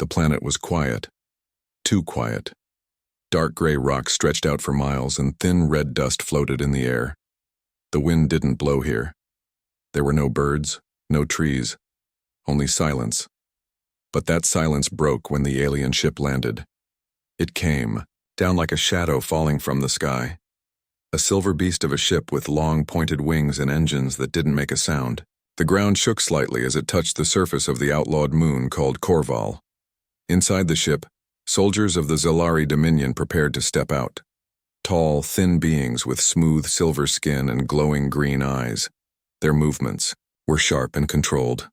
The planet was quiet. Too quiet. Dark gray rocks stretched out for miles and thin red dust floated in the air. The wind didn't blow here. There were no birds, no trees, only silence. But that silence broke when the alien ship landed. It came, down like a shadow falling from the sky. A silver beast of a ship with long pointed wings and engines that didn't make a sound. The ground shook slightly as it touched the surface of the outlawed moon called Corval. Inside the ship, soldiers of the Zalari Dominion prepared to step out. Tall, thin beings with smooth silver skin and glowing green eyes. Their movements were sharp and controlled.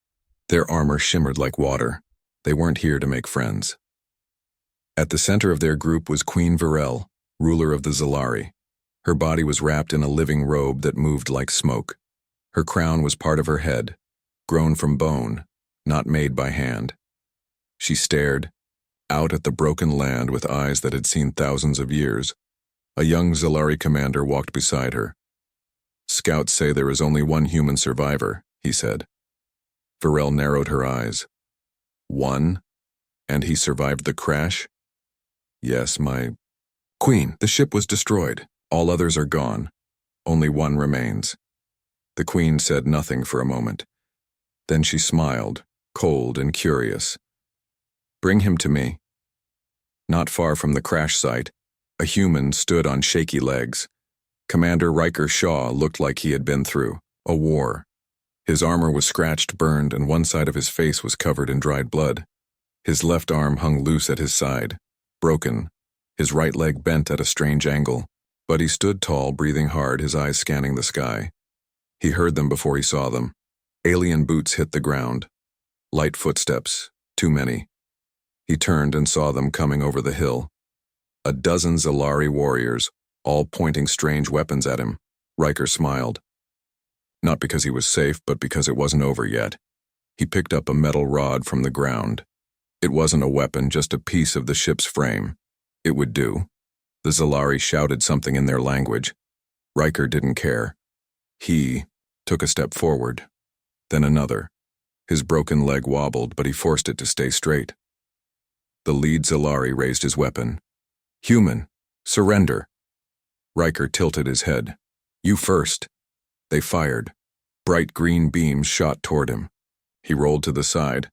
Their armor shimmered like water. They weren't here to make friends. At the center of their group was Queen Varel, ruler of the Zalari. Her body was wrapped in a living robe that moved like smoke. Her crown was part of her head, grown from bone, not made by hand. She stared out at the broken land with eyes that had seen thousands of years. A young Zalari commander walked beside her. "Scouts say there is only one human survivor," he said. Varel narrowed her eyes. "One? And he survived the crash?" "Yes, my queen. The ship was destroyed. All others are gone. Only one remains." The queen said nothing for a moment. Then she smiled, cold and curious. "Bring him to me." Not far from the crash site, a human stood on shaky legs. Commander Riker Shaw looked like he had been through a war. His armor was scratched, burned, and one side of his face was covered in dried blood. His left arm hung loose at his side, broken, his right leg bent at a strange angle, but he stood tall, breathing hard, his eyes scanning the sky. He heard them before he saw them. Alien boots hit the ground. Light footsteps, too many. He turned and saw them coming over the hill. A dozen Zalari warriors, all pointing strange weapons at him. Riker smiled. Not because he was safe, but because it wasn't over yet. He picked up a metal rod from the ground. It wasn't a weapon, just a piece of the ship's frame. It would do. The Zalari shouted something in their language. Riker didn't care. He took a step forward, then another. His broken leg wobbled, but he forced it to stay straight. The lead Zalari raised his weapon. "Human, surrender." Riker tilted his head. "You first." They fired. Bright green beams shot toward him. He rolled to the side.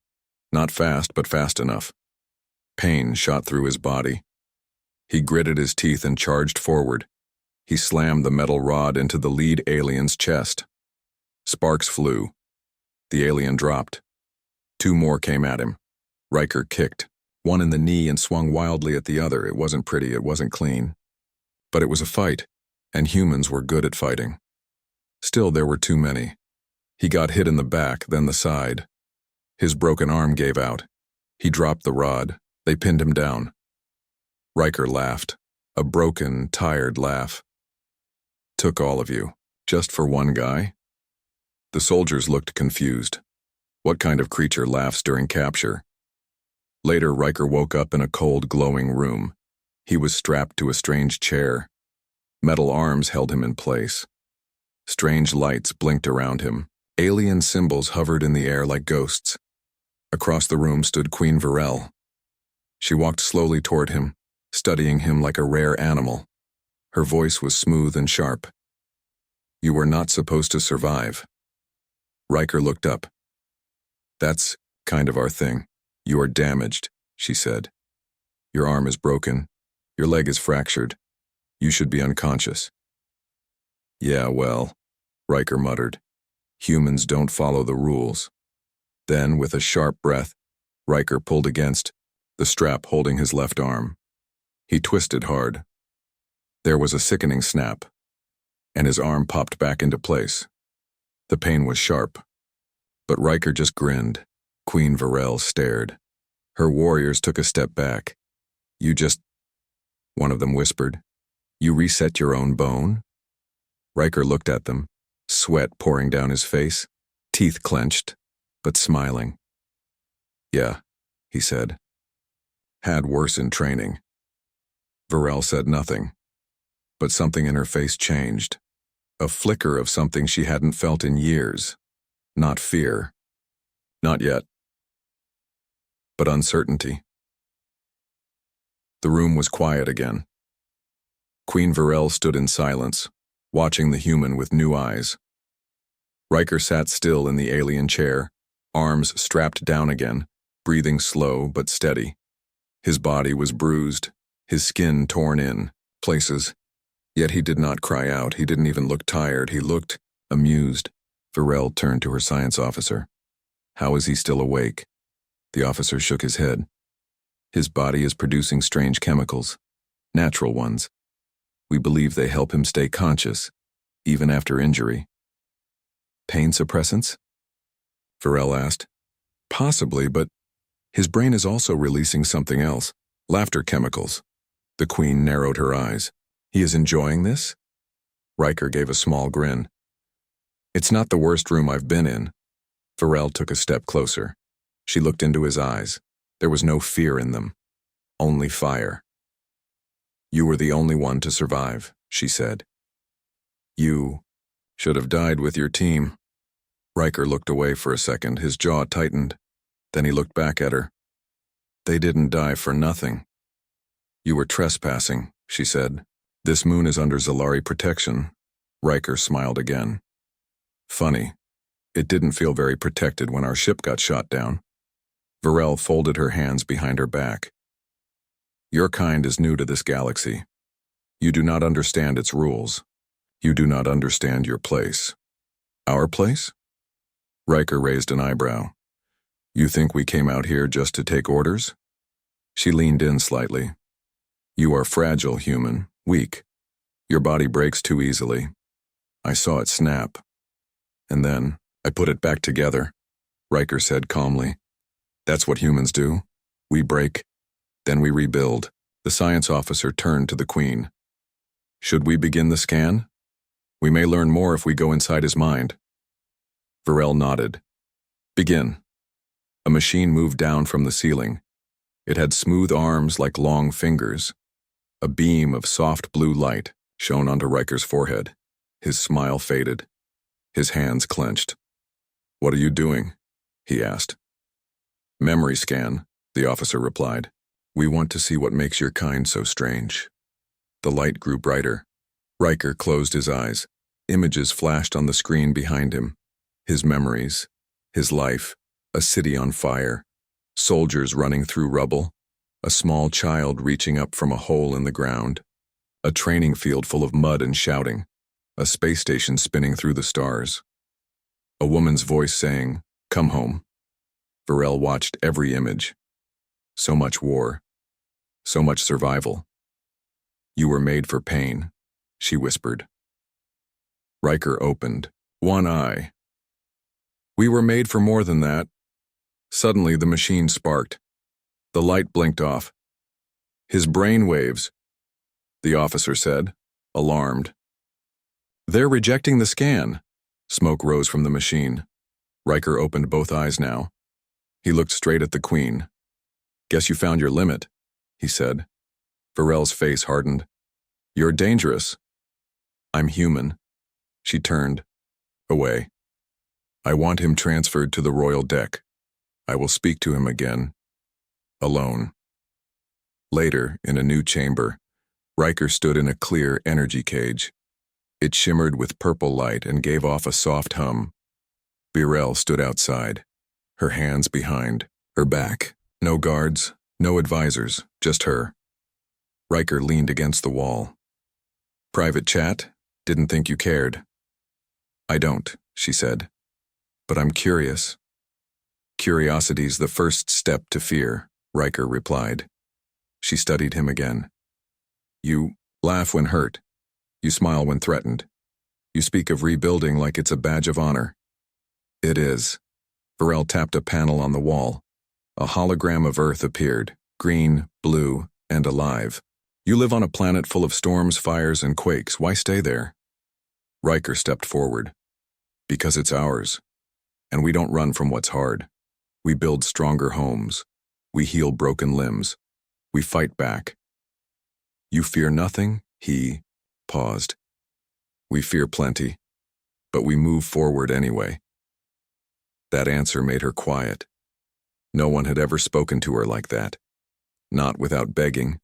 Not fast, but fast enough. Pain shot through his body. He gritted his teeth and charged forward. He slammed the metal rod into the lead alien's chest. Sparks flew. The alien dropped. Two more came at him. Riker kicked, one in the knee, and swung wildly at the other. It wasn't pretty, it wasn't clean. But it was a fight, and humans were good at fighting. Still, there were too many. He got hit in the back, then the side. His broken arm gave out. He dropped the rod. They pinned him down. Riker laughed, a broken, tired laugh. "Took all of you, just for one guy?" The soldiers looked confused. What kind of creature laughs during capture? Later, Riker woke up in a cold, glowing room. He was strapped to a strange chair. Metal arms held him in place. Strange lights blinked around him. Alien symbols hovered in the air like ghosts. Across the room stood Queen Varel. She walked slowly toward him, studying him like a rare animal. Her voice was smooth and sharp. "You were not supposed to survive." Riker looked up. "That's kind of our thing. You are damaged," she said. "Your arm is broken. Your leg is fractured. You should be unconscious." "Yeah, well," Riker muttered. "Humans don't follow the rules." Then, with a sharp breath, Riker pulled against the strap holding his left arm. He twisted hard. There was a sickening snap, and his arm popped back into place. The pain was sharp, but Riker just grinned. Queen Varel stared. Her warriors took a step back. "You just," one of them whispered, "you reset your own bone?" Riker looked at them, sweat pouring down his face, teeth clenched, but smiling. "Yeah," he said. "Had worse in training." Varel said nothing, but something in her face changed. A flicker of something she hadn't felt in years. Not fear. Not yet. but uncertainty. The room was quiet again. Queen Varel stood in silence, watching the human with new eyes. Riker sat still in the alien chair, arms strapped down again, breathing slow but steady. His body was bruised, his skin torn in places. Yet he did not cry out, he didn't even look tired, he looked amused. Varel turned to her science officer. How is he still awake? The officer shook his head. His body is producing strange chemicals, natural ones. We believe they help him stay conscious, even after injury. Pain suppressants? Varel asked. Possibly, but his brain is also releasing something else, laughter chemicals. The Queen narrowed her eyes. He is enjoying this? Riker gave a small grin. It's not the worst room I've been in. Varel took a step closer. She looked into his eyes. There was no fear in them, only fire. You were the only one to survive, she said. You should have died with your team. Riker looked away for a second, his jaw tightened. Then he looked back at her. They didn't die for nothing. You were trespassing, she said. This moon is under Zalari protection. Riker smiled again. Funny. It didn't feel very protected when our ship got shot down. Varel folded her hands behind her back. Your kind is new to this galaxy. You do not understand its rules. You do not understand your place. Our place? Riker raised an eyebrow. You think we came out here just to take orders? She leaned in slightly. You are fragile, human, weak. Your body breaks too easily. I saw it snap. And then I put it back together, Riker said calmly. That's what humans do. We break, then we rebuild. The science officer turned to the Queen. Should we begin the scan? We may learn more if we go inside his mind. Varel nodded. Begin. A machine moved down from the ceiling. It had smooth arms like long fingers. A beam of soft blue light shone onto Riker's forehead. His smile faded. His hands clenched. What are you doing? He asked. Memory scan, the officer replied. We want to see what makes your kind so strange. The light grew brighter. Riker closed his eyes. Images flashed on the screen behind him. His memories, his life, a city on fire, soldiers running through rubble, a small child reaching up from a hole in the ground, a training field full of mud and shouting, a space station spinning through the stars. A woman's voice saying, "Come home." Varel watched every image. So much war. So much survival. You were made for pain, she whispered. Riker opened one eye. We were made for more than that. Suddenly the machine sparked. The light blinked off. His brain waves, the officer said, alarmed. They're rejecting the scan. Smoke rose from the machine. Riker opened both eyes now. He looked straight at the Queen. Guess you found your limit, he said. Varel's face hardened. You're dangerous. I'm human. She turned away. I want him transferred to the royal deck. I will speak to him again. Alone. Later, in a new chamber, Riker stood in a clear energy cage. It shimmered with purple light and gave off a soft hum. Varel stood outside, her hands behind, her back. No guards, no advisors, just her. Riker leaned against the wall. Private chat? Didn't think you cared. I don't, she said. But I'm curious. Curiosity's the first step to fear, Riker replied. She studied him again. You laugh when hurt. You smile when threatened. You speak of rebuilding like it's a badge of honor. It is. Varel tapped a panel on the wall. A hologram of Earth appeared, green, blue, and alive. You live on a planet full of storms, fires, and quakes. Why stay there? Riker stepped forward. Because it's ours. And we don't run from what's hard. We build stronger homes. We heal broken limbs. We fight back. You fear nothing? He paused. We fear plenty, but we move forward anyway. That answer made her quiet. No one had ever spoken to her like that. Not without begging,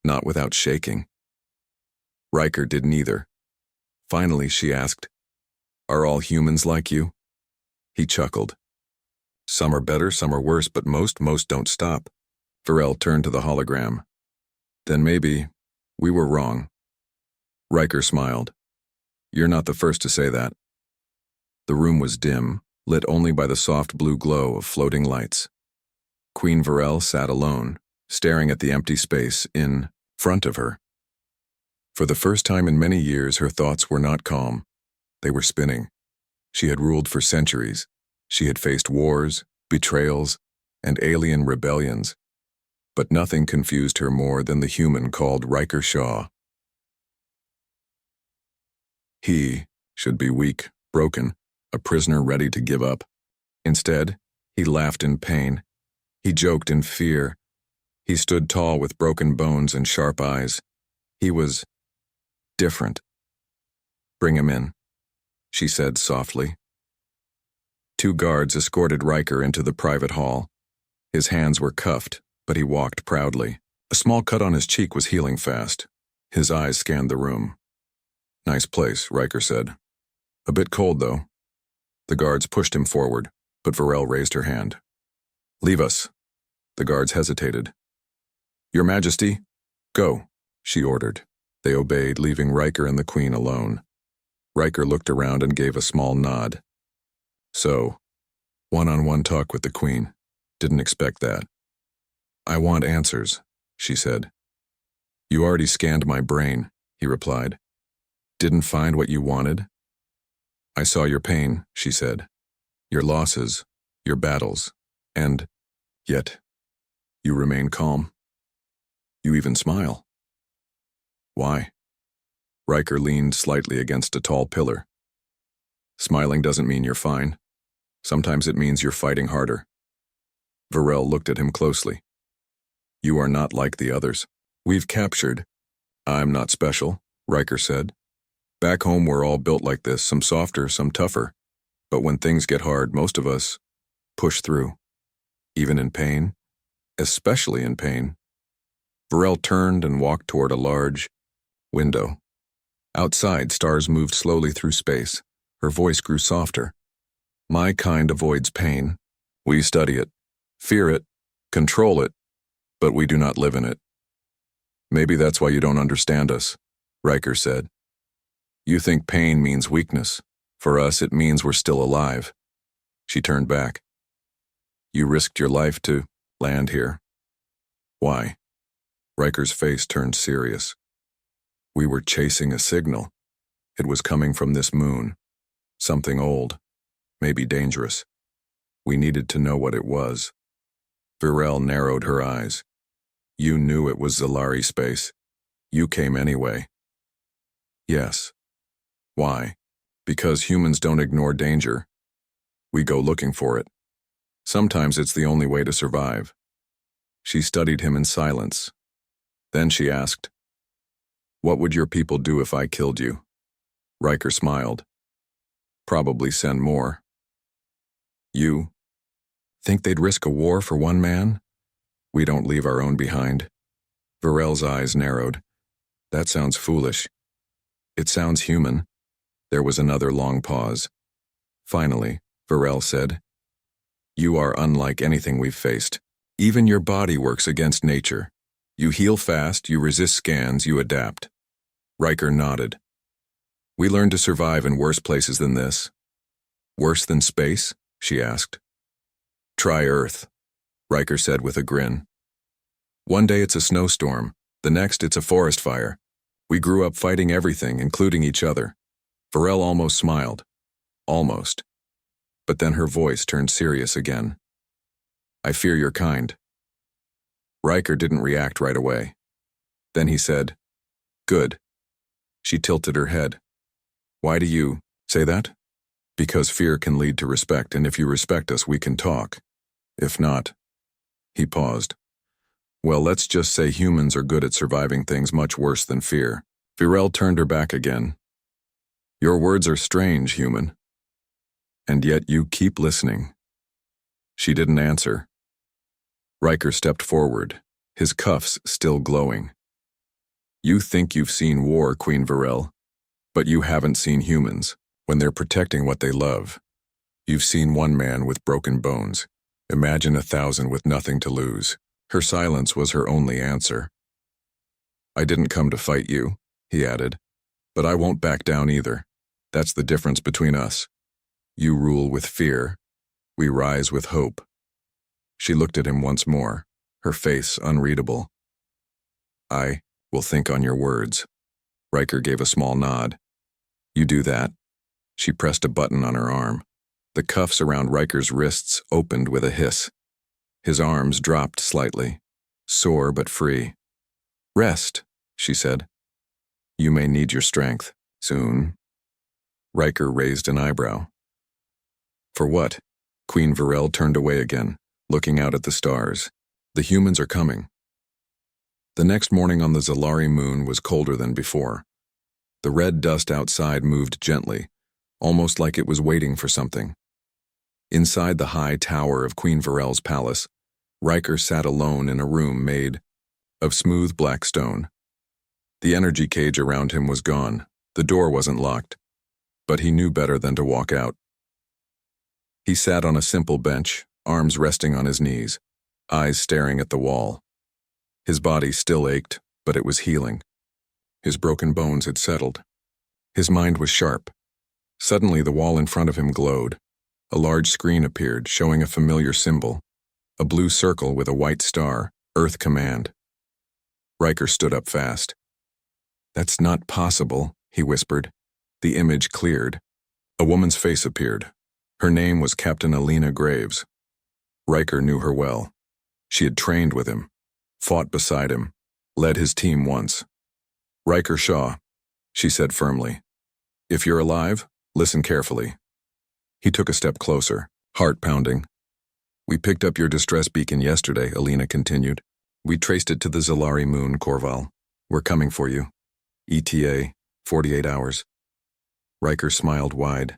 not without shaking. Riker didn't either. Finally, she asked, "Are all humans like you?" He chuckled. "Some are better, some are worse, but most don't stop." Varel turned to the hologram. "Then maybe we were wrong." Riker smiled. "You're not the first to say that." The room was dim, lit only by the soft blue glow of floating lights. Queen Varel sat alone, staring at the empty space in front of her. For the first time in many years, her thoughts were not calm. They were spinning. She had ruled for centuries. She had faced wars, betrayals, and alien rebellions. But nothing confused her more than the human called Riker Shaw. He should be weak, broken, a prisoner ready to give up. Instead, he laughed in pain. He joked in fear. He stood tall with broken bones and sharp eyes. He was different. "Bring him in," she said softly. 2 guards escorted Riker into the private hall. His hands were cuffed, but he walked proudly. A small cut on his cheek was healing fast. His eyes scanned the room. "Nice place," Riker said. "A bit cold, though." The guards pushed him forward, but Varel raised her hand. "Leave us." The guards hesitated. "Your Majesty, go," she ordered. They obeyed, leaving Riker and the Queen alone. Riker looked around and gave a small nod. "So, one-on-one talk with the Queen. Didn't expect that." "I want answers," she said. "You already scanned my brain," he replied. "Didn't find what you wanted?" "I saw your pain," she said. "Your losses, your battles, and yet you remain calm. You even smile. Why?" Riker leaned slightly against a tall pillar. "Smiling doesn't mean you're fine. Sometimes it means you're fighting harder." Varel looked at him closely. "You are not like the others. We've captured." "I'm not special," Riker said. "Back home we're all built like this, some softer, some tougher. But when things get hard, most of us push through. Even in pain, especially in pain." Varel turned and walked toward a large window. Outside, stars moved slowly through space. Her voice grew softer. "My kind avoids pain. We study it, fear it, control it, but we do not live in it." "Maybe that's why you don't understand us," Riker said. "You think pain means weakness. For us, it means we're still alive." She turned back. "You risked your life to land here. Why?" Riker's face turned serious. "We were chasing a signal. It was coming from this moon. Something old, maybe dangerous. We needed to know what it was." Varel narrowed her eyes. "You knew it was Zalari space. You came anyway." "Yes." "Why?" "Because humans don't ignore danger. We go looking for it. Sometimes it's the only way to survive." She studied him in silence. Then she asked, "What would your people do if I killed you?" Riker smiled. "Probably send more." "You think they'd risk a war for one man?" "We don't leave our own behind." Varel's eyes narrowed. "That sounds foolish." "It sounds human." There was another long pause. Finally, Varel said, "You are unlike anything we've faced. Even your body works against nature. You heal fast, you resist scans, you adapt." Riker nodded. "We learned to survive in worse places than this." "Worse than space?" she asked. "Try Earth," Riker said with a grin. "One day it's a snowstorm, the next it's a forest fire. We grew up fighting everything, including each other." Varel almost smiled. Almost. But then her voice turned serious again. "I fear your kind." Riker didn't react right away. Then he said, "Good." She tilted her head. "Why do you say that?" "Because fear can lead to respect, and if you respect us, we can talk. If not..." He paused. "Well, let's just say humans are good at surviving things much worse than fear." Varel turned her back again. "Your words are strange, human. And yet you keep listening." She didn't answer. Riker stepped forward, his cuffs still glowing. You think you've seen war, Queen Varel, but you haven't seen humans when they're protecting what they love. You've seen one man with broken bones. Imagine 1,000 with nothing to lose. Her silence was her only answer. I didn't come to fight you, he added, but I won't back down either. That's the difference between us. You rule with fear. We rise with hope. She looked at him once more, her face unreadable. I will think on your words. Riker gave a small nod. You do that. She pressed a button on her arm. The cuffs around Riker's wrists opened with a hiss. His arms dropped slightly, sore but free. Rest, she said. You may need your strength soon. Riker raised an eyebrow. For what? Queen Varel turned away again, looking out at the stars. The humans are coming. The next morning on the Zalari moon was colder than before. The red dust outside moved gently, almost like it was waiting for something. Inside the high tower of Queen Varel's palace, Riker sat alone in a room made of smooth black stone. The energy cage around him was gone. The door wasn't locked, but he knew better than to walk out. He sat on a simple bench, arms resting on his knees, eyes staring at the wall. His body still ached, but it was healing. His broken bones had settled. His mind was sharp. Suddenly the wall in front of him glowed. A large screen appeared, showing a familiar symbol, a blue circle with a white star, Earth Command. Riker stood up fast. That's not possible, he whispered. The image cleared. A woman's face appeared. Her name was Captain Alina Graves. Riker knew her well. She had trained with him, fought beside him, led his team once. Riker Shaw, she said firmly. If you're alive, listen carefully. He took a step closer, heart pounding. We picked up your distress beacon yesterday, Alina continued. We traced it to the Zalari moon, Korval. We're coming for you. ETA, 48 hours. Riker smiled wide.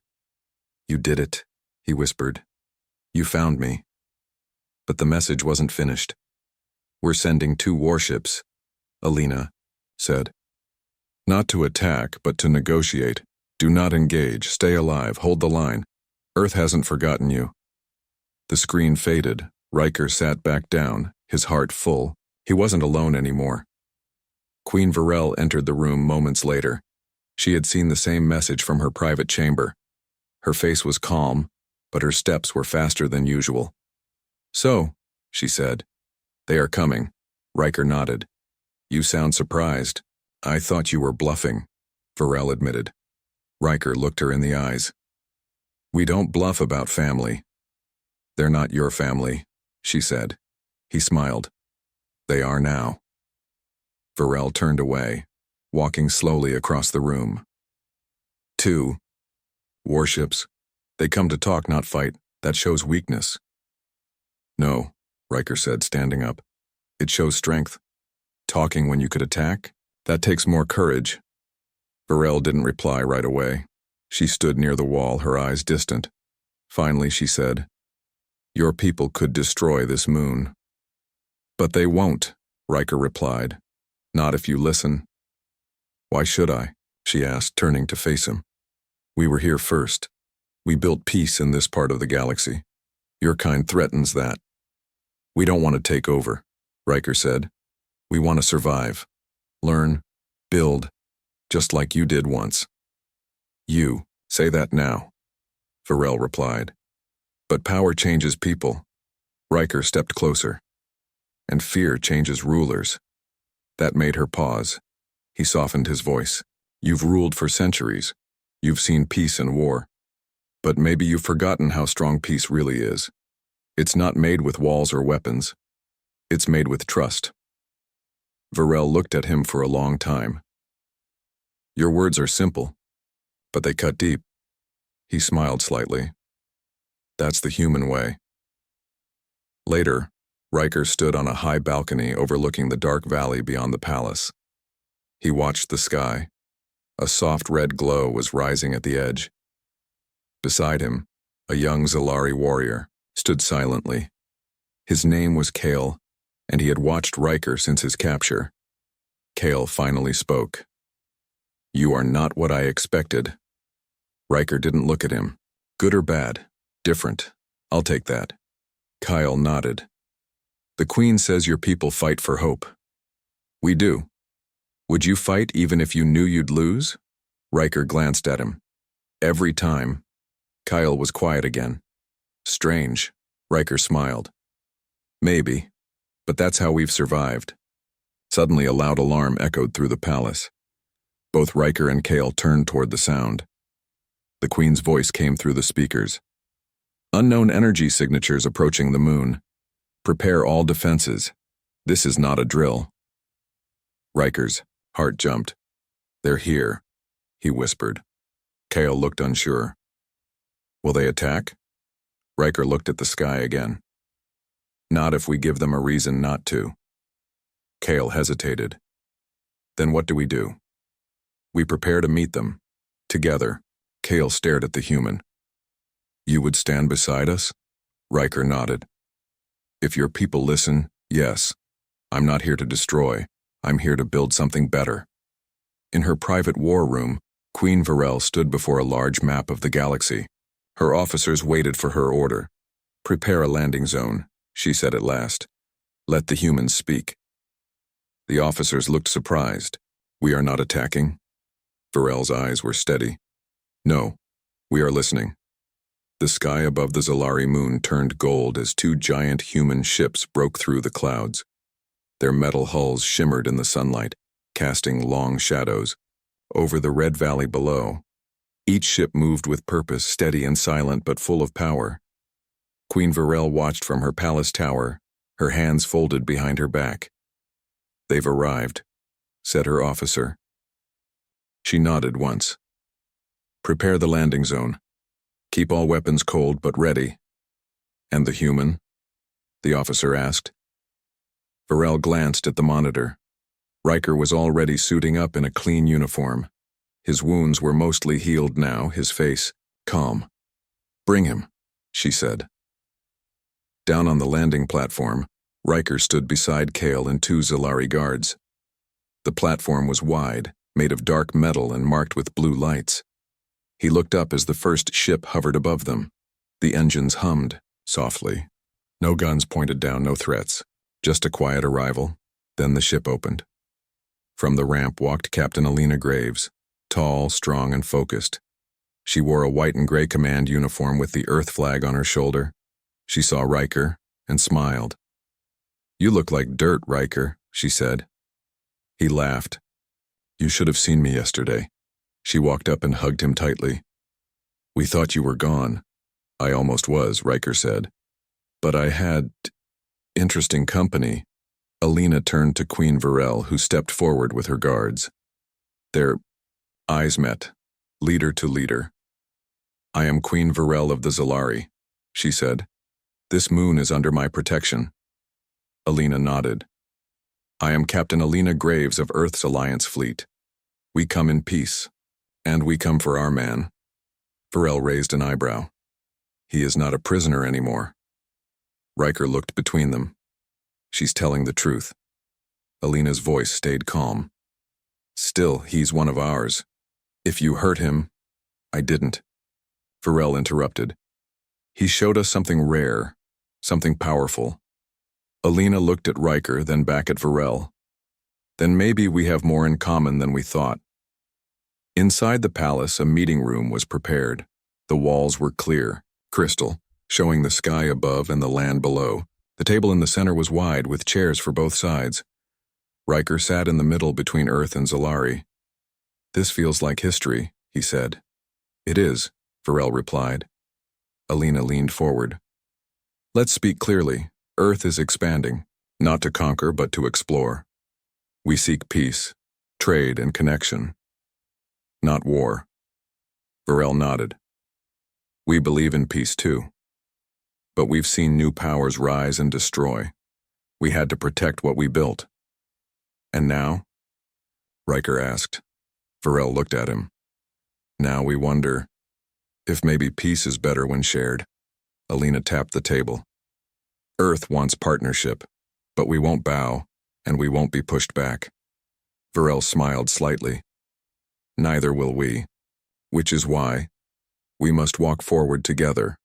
You did it, he whispered. You found me. But the message wasn't finished. We're sending 2 warships, Alina said. Not to attack, but to negotiate. Do not engage, stay alive, hold the line. Earth hasn't forgotten you. The screen faded. Riker sat back down, his heart full. He wasn't alone anymore. Queen Varel entered the room moments later. She had seen the same message from her private chamber. Her face was calm, but her steps were faster than usual. So, she said, they are coming. Riker nodded. You sound surprised. I thought you were bluffing, Varel admitted. Riker looked her in the eyes. We don't bluff about family. They're not your family, she said. He smiled. They are now. Varel turned away, walking slowly across the room. 2 warships. They come to talk, not fight. That shows weakness. No, Riker said, standing up. It shows strength. Talking when you could attack? That takes more courage. Varel didn't reply right away. She stood near the wall, her eyes distant. Finally, she said, Your people could destroy this moon. But they won't, Riker replied. Not if you listen. Why should I? She asked, turning to face him. We were here first. We built peace in this part of the galaxy. Your kind threatens that. We don't want to take over, Riker said. We want to survive. Learn. Build. Just like you did once. You, say that now, Varel replied. But power changes people. Riker stepped closer. And fear changes rulers. That made her pause. He softened his voice. You've ruled for centuries. You've seen peace and war. But maybe you've forgotten how strong peace really is. It's not made with walls or weapons. It's made with trust. Varel looked at him for a long time. Your words are simple, but they cut deep. He smiled slightly. That's the human way. Later, Riker stood on a high balcony overlooking the dark valley beyond the palace. He watched the sky. A soft red glow was rising at the edge. Beside him, a young Zalari warrior stood silently. His name was Kale, and he had watched Riker since his capture. Kale finally spoke. "You are not what I expected." Riker didn't look at him. "Good or bad? Different. I'll take that." Kyle nodded. "The Queen says your people fight for hope." "We do. Would you fight even if you knew you'd lose?" Riker glanced at him. "Every time." Kyle was quiet again. "Strange." Riker smiled. "Maybe, but that's how we've survived." Suddenly a loud alarm echoed through the palace. Both Riker and Kale turned toward the sound. The Queen's voice came through the speakers. "Unknown energy signatures approaching the moon. Prepare all defenses. This is not a drill." Riker's heart jumped. "They're here," he whispered. Kale looked unsure. "Will they attack?" Riker looked at the sky again. "Not if we give them a reason not to." Kale hesitated. "Then what do we do?" "We prepare to meet them. Together." Kale stared at the human. "You would stand beside us?" Riker nodded. "If your people listen, yes. I'm not here to destroy. I'm here to build something better." In her private war room, Queen Varel stood before a large map of the galaxy. Her officers waited for her order. "Prepare a landing zone," she said at last. "Let the humans speak." The officers looked surprised. "We are not attacking?" Varel's eyes were steady. "No, we are listening." The sky above the Zalari moon turned gold as two giant human ships broke through the clouds. Their metal hulls shimmered in the sunlight, casting long shadows over the red valley below. Each ship moved with purpose, steady and silent but full of power. Queen Varel watched from her palace tower, her hands folded behind her back. "They've arrived," said her officer. She nodded once. "Prepare the landing zone. Keep all weapons cold but ready." "And the human?" the officer asked. Varel glanced at the monitor. Riker was already suiting up in a clean uniform. His wounds were mostly healed now, his face calm. "Bring him," she said. Down on the landing platform, Riker stood beside Kale and two Zalari guards. The platform was wide, made of dark metal and marked with blue lights. He looked up as the first ship hovered above them. The engines hummed, softly. No guns pointed down, no threats. Just a quiet arrival. Then the ship opened. From the ramp walked Captain Alina Graves, tall, strong, and focused. She wore a white and gray command uniform with the Earth flag on her shoulder. She saw Riker and smiled. "You look like dirt, Riker," she said. He laughed. "You should have seen me yesterday." She walked up and hugged him tightly. "We thought you were gone." "I almost was," Riker said. "But I had interesting company." Alina turned to Queen Varel, who stepped forward with her guards. Their eyes met, leader to leader. "I am Queen Varel of the Zalari," she said. "This moon is under my protection." Alina nodded. "I am Captain Alina Graves of Earth's Alliance Fleet. We come in peace. And we come for our man." Varel raised an eyebrow. "He is not a prisoner anymore." Riker looked between them. "She's telling the truth." Alina's voice stayed calm. "Still, he's one of ours. If you hurt him—" "I didn't." Varel interrupted. "He showed us something rare, something powerful." Alina looked at Riker, then back at Varel. "Then maybe we have more in common than we thought." Inside the palace, a meeting room was prepared. The walls were clear, crystal, showing the sky above and the land below. The table in the center was wide, with chairs for both sides. Riker sat in the middle between Earth and Zalari. "This feels like history," he said. "It is," Varel replied. Alina leaned forward. "Let's speak clearly. Earth is expanding, not to conquer but to explore. We seek peace, trade, and connection. Not war." Varel nodded. "We believe in peace too. But we've seen new powers rise and destroy. We had to protect what we built." "And now?" Riker asked. Varel looked at him. "Now we wonder if maybe peace is better when shared." Alina tapped the table. Earth wants partnership, but we won't bow, and we won't be pushed back. Varel smiled slightly. Neither will we, which is why we must walk forward together.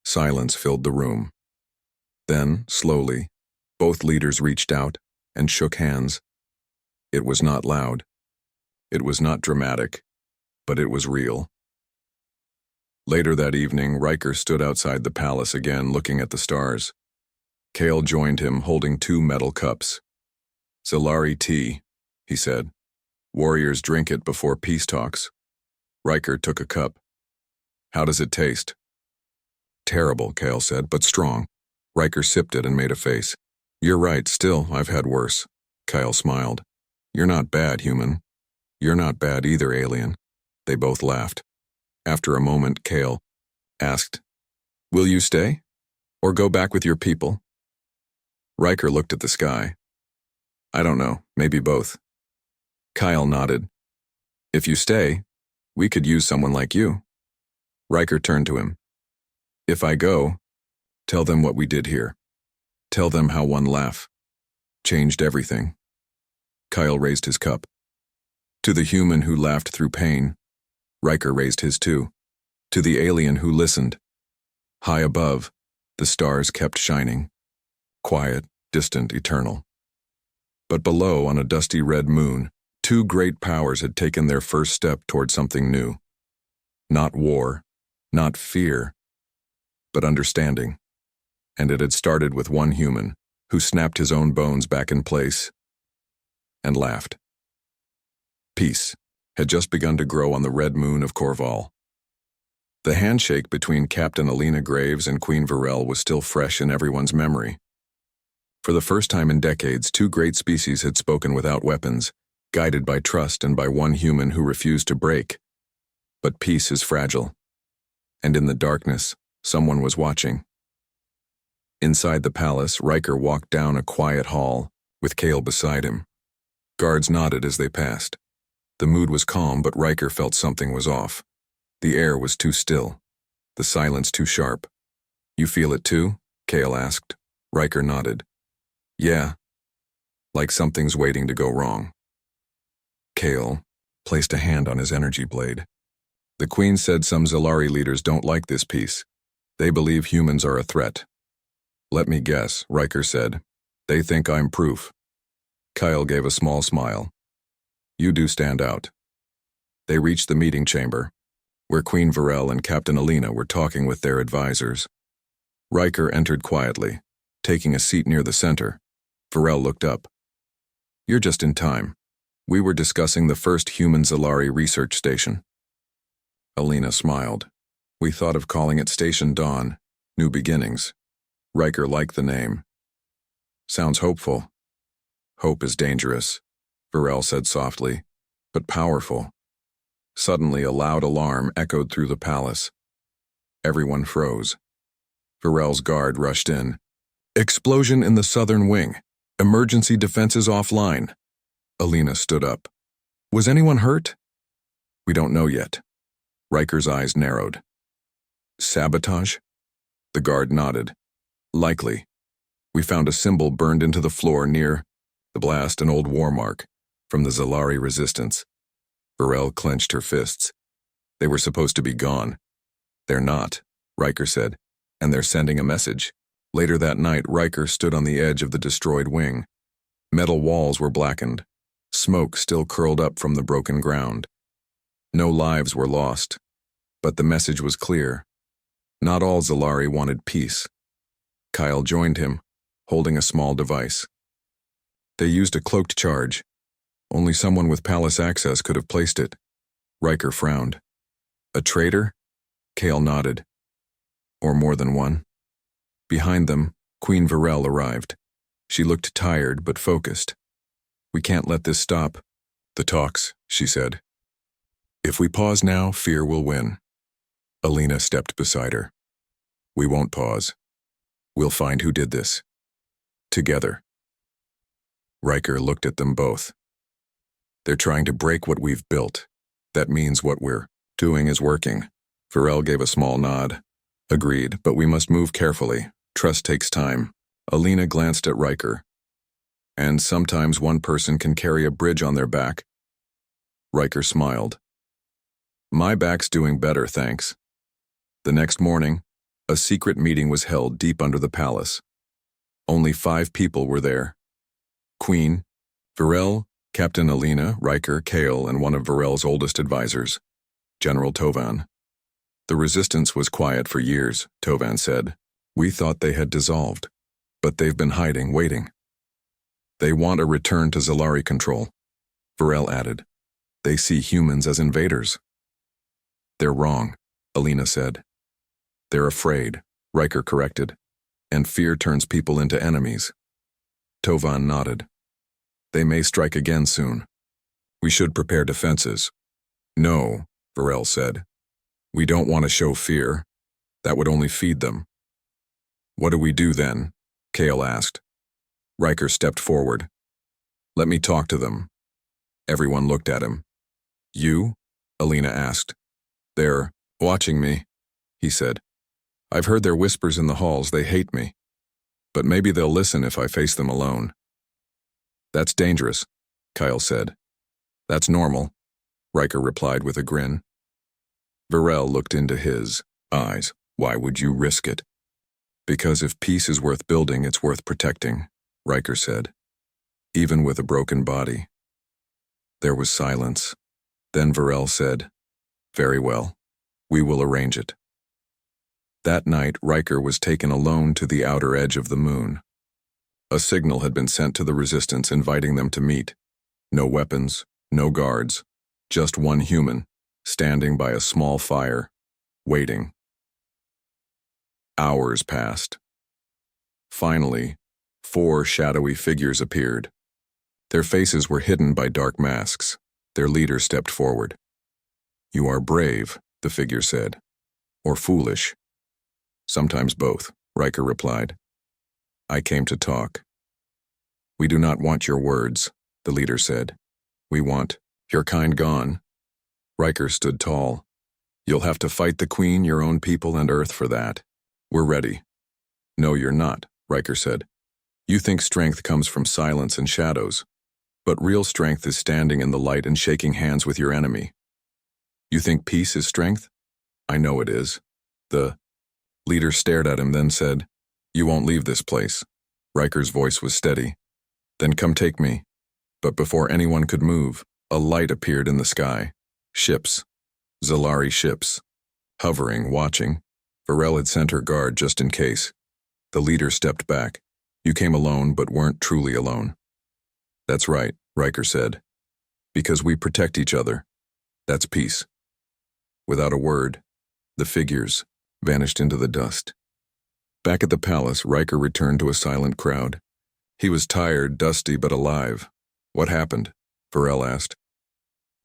Silence filled the room. Then, slowly, both leaders reached out and shook hands. It was not loud. It was not dramatic, but it was real. Later that evening, Riker stood outside the palace again, looking at the stars. Kale joined him, holding 2 metal cups. "Zalari tea," he said. "Warriors drink it before peace talks." Riker took a cup. "How does it taste?" "Terrible," Kale said, "but strong." Riker sipped it and made a face. "You're right, still, I've had worse." Kyle smiled. "You're not bad, human." "You're not bad either, alien." They both laughed. After a moment, Kale asked, "Will you stay? Or go back with your people?" Riker looked at the sky. "I don't know, maybe both." Kyle nodded. "If you stay, we could use someone like you." Riker turned to him. "If I go, tell them what we did here. Tell them how one laugh changed everything." Kyle raised his cup. "To the human who laughed through pain." Riker raised his too. "To the alien who listened." High above, the stars kept shining. Quiet, distant, eternal. But below, on a dusty red moon, 2 great powers had taken their first step toward something new. Not war, not fear, but understanding. And it had started with one human who snapped his own bones back in place and laughed. Peace had just begun to grow on the red moon of Korval. The handshake between Captain Alina Graves and Queen Varel was still fresh in everyone's memory. For the first time in decades, 2 great species had spoken without weapons, guided by trust and by one human who refused to break. But peace is fragile. And in the darkness, someone was watching. Inside the palace, Riker walked down a quiet hall, with Kale beside him. Guards nodded as they passed. The mood was calm, but Riker felt something was off. The air was too still. The silence too sharp. "You feel it too?" Kale asked. Riker nodded. "Yeah. Like something's waiting to go wrong." Kale placed a hand on his energy blade. "The Queen said some Zalari leaders don't like this peace. They believe humans are a threat." "Let me guess," Riker said. "They think I'm proof." Kyle gave a small smile. "You do stand out." They reached the meeting chamber, where Queen Varel and Captain Alina were talking with their advisors. Riker entered quietly, taking a seat near the center. Varel looked up. "You're just in time. We were discussing the first human Zalari research station." Alina smiled. "We thought of calling it Station Dawn, New Beginnings." Riker liked the name. "Sounds hopeful." "Hope is dangerous," Varel said softly, "but powerful." Suddenly, a loud alarm echoed through the palace. Everyone froze. Varel's guard rushed in. "Explosion in the southern wing. Emergency defenses offline." Alina stood up. "Was anyone hurt?" "We don't know yet." Riker's eyes narrowed. "Sabotage?" The guard nodded. "Likely. We found a symbol burned into the floor near the blast, an old war mark from the Zalari resistance." Varel clenched her fists. "They were supposed to be gone." "They're not," Riker said, "and they're sending a message." Later that night, Riker stood on the edge of the destroyed wing. Metal walls were blackened. Smoke still curled up from the broken ground. No lives were lost, but the message was clear. Not all Zalari wanted peace. Kyle joined him, holding a small device. They used a cloaked charge. Only someone with palace access could have placed it. Riker frowned. "A traitor?" Kale nodded. "Or more than one." Behind them, Queen Varel arrived. She looked tired but focused. "We can't let this stop." "The talks," she said. "If we pause now, fear will win." Alina stepped beside her. "We won't pause. We'll find who did this. Together." Riker looked at them both. "They're trying to break what we've built. That means what we're doing is working." Varel gave a small nod. "Agreed, but we must move carefully. Trust takes time. Alina glanced at Riker. And sometimes one person can carry a bridge on their back. Riker smiled. My back's doing better, thanks. The next morning, a secret meeting was held deep under the palace. Only 5 people were there. Queen, Varel, Captain Alina, Riker, Kale, and one of Varel's oldest advisors, General Tovan. The resistance was quiet for years, Tovan said. We thought they had dissolved, but they've been hiding, waiting. They want a return to Zalari control, Varel added. They see humans as invaders. They're wrong, Alina said. They're afraid, Riker corrected, and fear turns people into enemies. Tovan nodded. They may strike again soon. We should prepare defenses. No, Varel said. We don't want to show fear. That would only feed them. What do we do then? Kale asked. Riker stepped forward. Let me talk to them. Everyone looked at him. You? Alina asked. They're watching me, he said. I've heard their whispers in the halls. They hate me. But maybe they'll listen if I face them alone. That's dangerous, Kyle said. That's normal, Riker replied with a grin. Varel looked into his eyes. Why would you risk it? Because if peace is worth building, it's worth protecting, Riker said. Even with a broken body. There was silence. Then Varel said, Very well. We will arrange it. That night, Riker was taken alone to the outer edge of the moon. A signal had been sent to the resistance inviting them to meet. No weapons, no guards, just one human, standing by a small fire, waiting. Hours passed. Finally, 4 shadowy figures appeared. Their faces were hidden by dark masks. Their leader stepped forward. You are brave, the figure said. Or foolish. Sometimes both, Riker replied. I came to talk. We do not want your words, the leader said. We want your kind gone. Riker stood tall. You'll have to fight the Queen, your own people, and Earth for that. We're ready. No, you're not, Riker said. You think strength comes from silence and shadows, but real strength is standing in the light and shaking hands with your enemy. You think peace is strength? I know it is. The leader stared at him, then said, You won't leave this place. Riker's voice was steady. Then come take me. But before anyone could move, a light appeared in the sky. Ships. Zalari ships. Hovering, watching. Varel had sent her guard just in case. The leader stepped back. You came alone, but weren't truly alone. That's right, Riker said. Because we protect each other. That's peace. Without a word, the figures vanished into the dust. Back at the palace, Riker returned to a silent crowd. He was tired, dusty, but alive. What happened? Varel asked.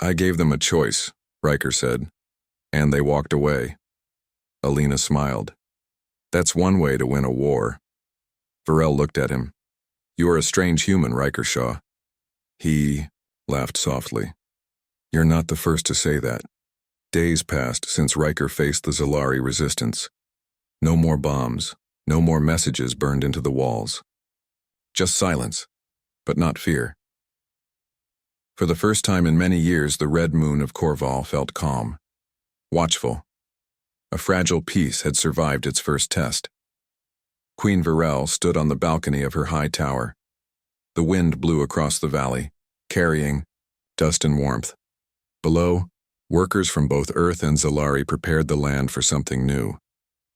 I gave them a choice, Riker said, and they walked away. Alina smiled. That's one way to win a war. Varel looked at him. You are a strange human, Riker Shaw. He laughed softly. You're not the first to say that. Days passed since Riker faced the Zalari resistance. No more bombs, no more messages burned into the walls. Just silence, but not fear. For the first time in many years, the red moon of Korval felt calm, watchful. A fragile peace had survived its first test. Queen Varel stood on the balcony of her high tower. The wind blew across the valley, carrying dust and warmth. Below, workers from both Earth and Zalari prepared the land for something new,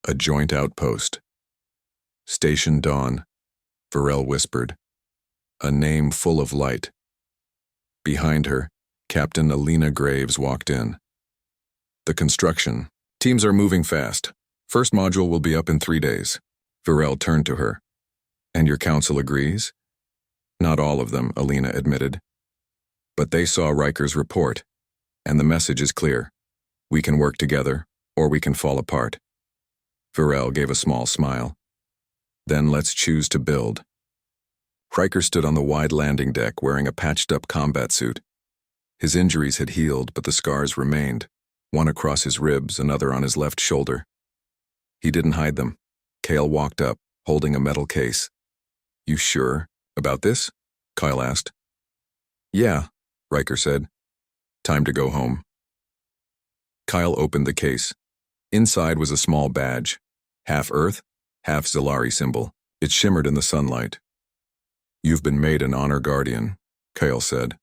a joint outpost. Station Dawn, Varel whispered, a name full of light. Behind her, Captain Alina Graves walked in. The construction. Teams are moving fast. First module will be up in 3 days. Varel turned to her. And your council agrees? Not all of them, Alina admitted. But they saw Riker's report, and the message is clear. We can work together, or we can fall apart. Varel gave a small smile. Then let's choose to build. Riker stood on the wide landing deck wearing a patched-up combat suit. His injuries had healed, but the scars remained, one across his ribs, another on his left shoulder. He didn't hide them. Kale walked up, holding a metal case. You sure about this? Kyle asked. Yeah, Riker said. Time to go home. Kyle opened the case. Inside was a small badge, half Earth, half Zalari symbol. It shimmered in the sunlight. You've been made an honor guardian, Kyle said.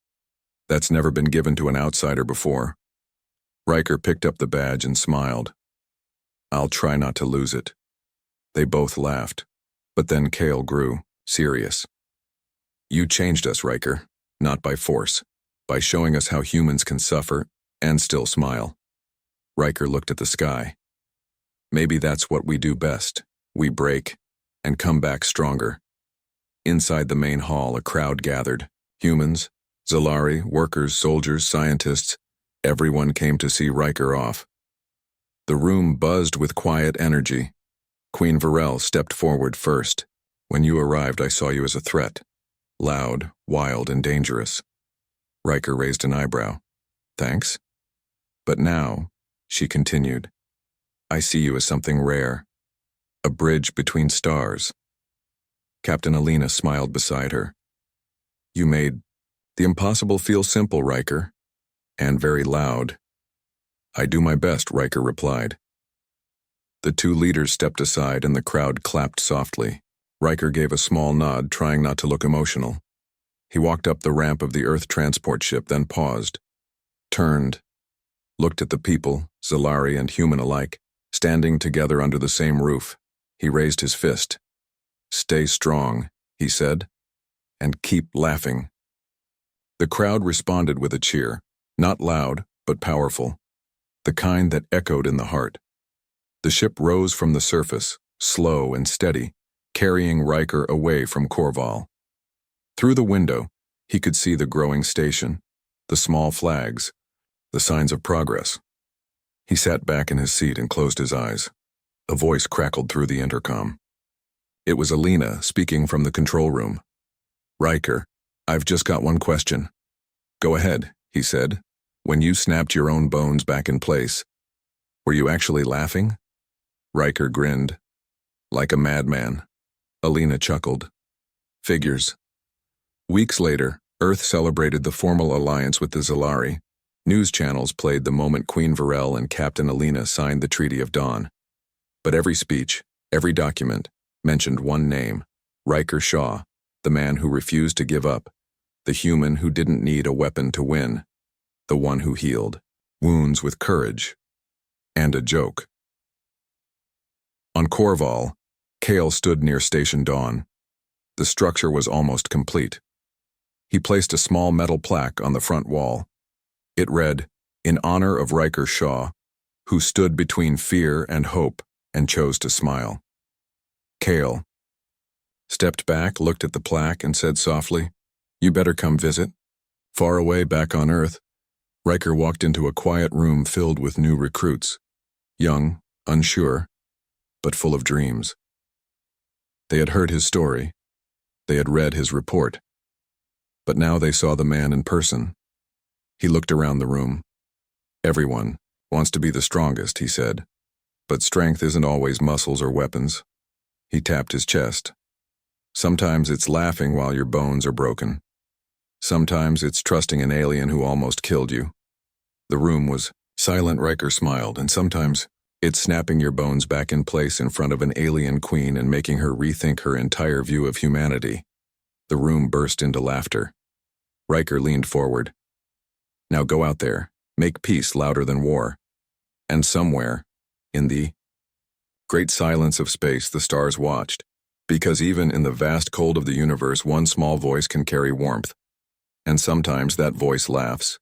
That's never been given to an outsider before. Riker picked up the badge and smiled. I'll try not to lose it. They both laughed, but then Kale grew serious. You changed us, Riker, not by force, by showing us how humans can suffer and still smile. Riker looked at the sky. Maybe that's what we do best. We break and come back stronger. Inside the main hall, a crowd gathered. Humans, Zalari, workers, soldiers, scientists, everyone came to see Riker off. The room buzzed with quiet energy. Queen Varel stepped forward first. When you arrived, I saw you as a threat. Loud, wild, and dangerous. Riker raised an eyebrow. Thanks. But now, she continued, I see you as something rare. A bridge between stars. Captain Alina smiled beside her. You made the impossible feel simple, Riker. And very loud. I do my best, Riker replied. The two leaders stepped aside and the crowd clapped softly. Riker gave a small nod, trying not to look emotional. He walked up the ramp of the Earth transport ship, then paused, turned, looked at the people, Zalari and human alike, standing together under the same roof. He raised his fist. Stay strong, he said, and keep laughing. The crowd responded with a cheer, not loud, but powerful, the kind that echoed in the heart. The ship rose from the surface, slow and steady, carrying Riker away from Korval. Through the window, he could see the growing station, the small flags, the signs of progress. He sat back in his seat and closed his eyes. A voice crackled through the intercom. It was Alina speaking from the control room. Riker, I've just got one question. Go ahead, he said. When you snapped your own bones back in place, were you actually laughing? Riker grinned. Like a madman. Alina chuckled. Figures. Weeks later, Earth celebrated the formal alliance with the Zalari. News channels played the moment Queen Varel and Captain Alina signed the Treaty of Dawn. But every speech, every document, mentioned one name, Riker Shaw, the man who refused to give up, the human who didn't need a weapon to win, the one who healed wounds with courage and a joke. On Korval, Kale stood near Station Dawn. The structure was almost complete. He placed a small metal plaque on the front wall. It read, "In honor of Riker Shaw, who stood between fear and hope and chose to smile." Kale stepped back, looked at the plaque, and said softly, "You better come visit." Far away back on Earth, Riker walked into a quiet room filled with new recruits, young, unsure, but full of dreams. They had heard his story. They had read his report. But now they saw the man in person. He looked around the room. Everyone wants to be the strongest, he said. But strength isn't always muscles or weapons. He tapped his chest. Sometimes it's laughing while your bones are broken. Sometimes it's trusting an alien who almost killed you. The room was silent. Riker smiled, and sometimes it's snapping your bones back in place in front of an alien queen and making her rethink her entire view of humanity. The room burst into laughter. Riker leaned forward. Now go out there, make peace louder than war. And somewhere, in the great silence of space, the stars watched, because even in the vast cold of the universe, one small voice can carry warmth. And sometimes that voice laughs.